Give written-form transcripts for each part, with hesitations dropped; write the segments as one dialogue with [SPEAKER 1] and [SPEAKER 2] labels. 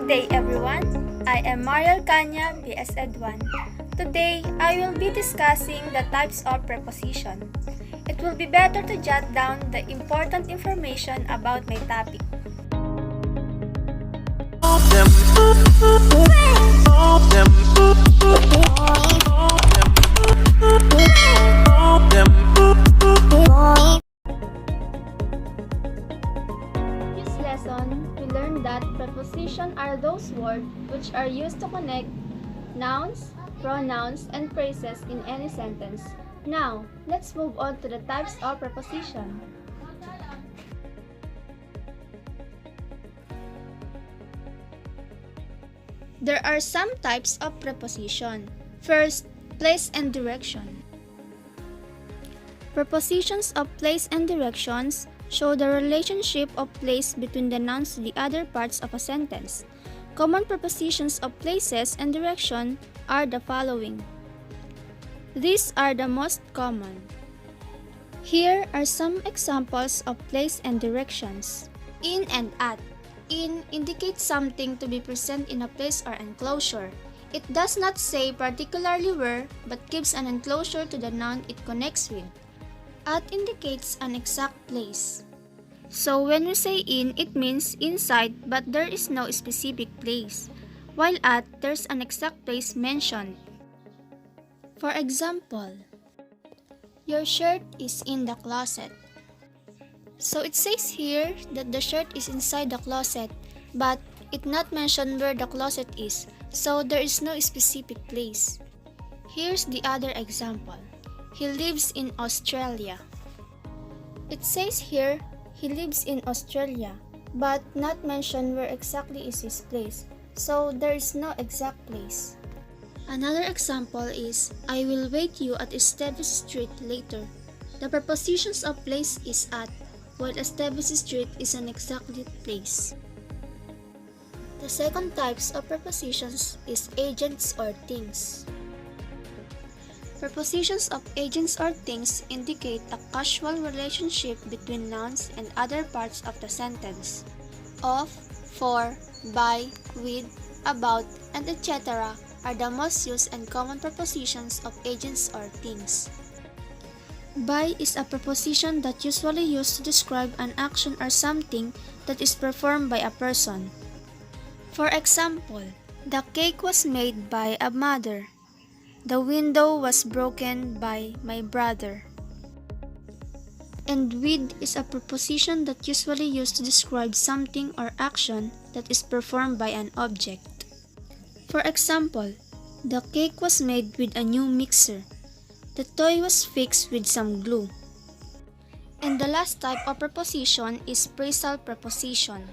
[SPEAKER 1] Good day everyone, I am Mariel Kanya, BS Ed 1. Today, I will be discussing the types of preposition. It will be better to jot down the important information about my topic. This lesson, we learned that prepositions are those words which are used to connect nouns, pronouns, and phrases in any sentence. Now, let's move on to the types of preposition. There are some types of preposition. First, place and direction. Prepositions of place and directions show the relationship of place between the nouns to the other parts of a sentence. Common prepositions of places and direction are the following. These are the most common. Here are some examples of place and directions. In and at. In indicates something to be present in a place or enclosure. It does not say particularly where, but gives an enclosure to the noun it connects with. At indicates an exact place. So when we say in, it means inside, but there is no specific place. While at, there's an exact place mentioned. For example, your shirt is in the closet. So it says here that the shirt is inside the closet, but it not mentioned where the closet is, so there is no specific place. Here's the other example. He lives in Australia. It says here he lives in Australia, but not mentioned where exactly is his place, so there is no exact place. Another example is, I will wait you at Estevez Street later. The prepositions of place is at, while Estevez Street is an exact place. The second types of prepositions is agents or things. Prepositions of agents or things indicate a casual relationship between nouns and other parts of the sentence. Of, for, by, with, about, and etc. are the most used and common prepositions of agents or things. By is a preposition that usually used to describe an action or something that is performed by a person. For example, the cake was made by a mother. The window was broken by my brother. And with is a preposition that usually used to describe something or action that is performed by an object. For example, the cake was made with a new mixer. The toy was fixed with some glue. And the last type of preposition is phrasal preposition.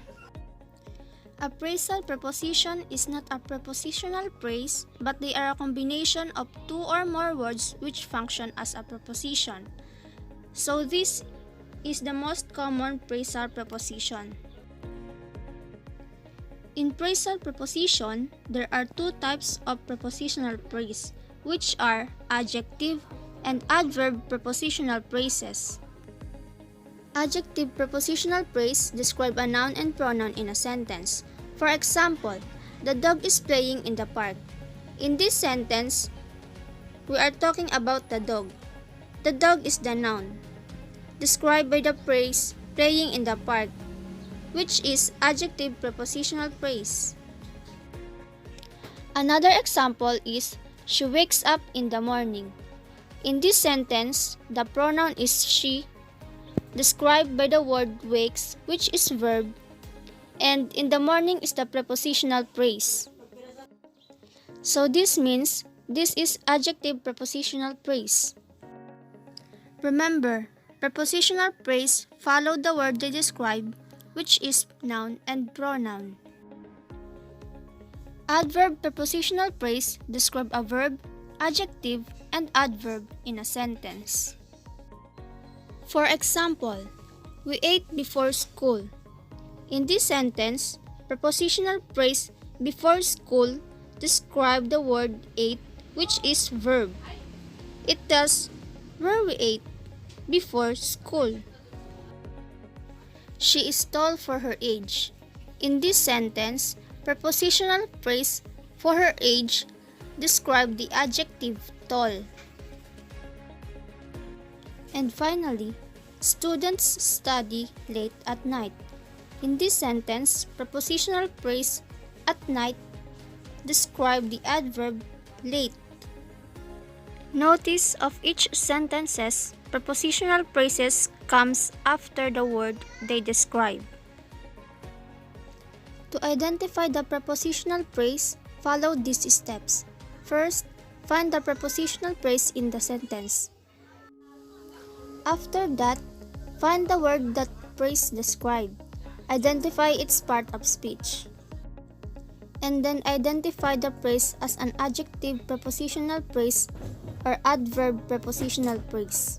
[SPEAKER 1] A phrasal preposition is not a prepositional phrase, but they are a combination of two or more words which function as a preposition. So this is the most common phrasal preposition. In phrasal preposition, there are two types of prepositional phrase, which are adjective and adverb prepositional phrases. Adjective prepositional phrase describe a noun and pronoun in a sentence. For example, the dog is playing in the park. In this sentence, we are talking about the dog. The dog is the noun, described by the phrase playing in the park, which is adjective prepositional phrase. Another example is, she wakes up in the morning. In this sentence, the pronoun is she, described by the word wakes, which is verb, and in the morning is the prepositional phrase. So this means this is adjective prepositional phrase. Remember, prepositional phrase follow the word they describe, which is noun and pronoun. Adverb prepositional phrase describe a verb, adjective, and adverb in a sentence. For example, we ate before school. In this sentence, prepositional phrase before school describe the word ate, which is verb. It tells where we ate before school. She is tall for her age. In this sentence, Prepositional phrase for her age describe the adjective tall. And finally, students study late at night. In this sentence, prepositional phrase at night describe the adverb late. Notice of each sentences, prepositional phrases comes after the word they describe. To identify the prepositional phrase, follow these steps. First, find the prepositional phrase in the sentence. After that, find the word that phrase describes. Identify its part of speech. And then identify the phrase as an adjective prepositional phrase or adverb prepositional phrase.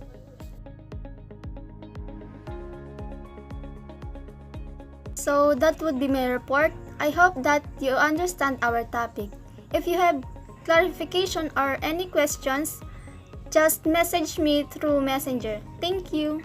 [SPEAKER 1] So that would be my report. I hope that you understand our topic. If you have clarification or any questions, just message me through Messenger. Thank you.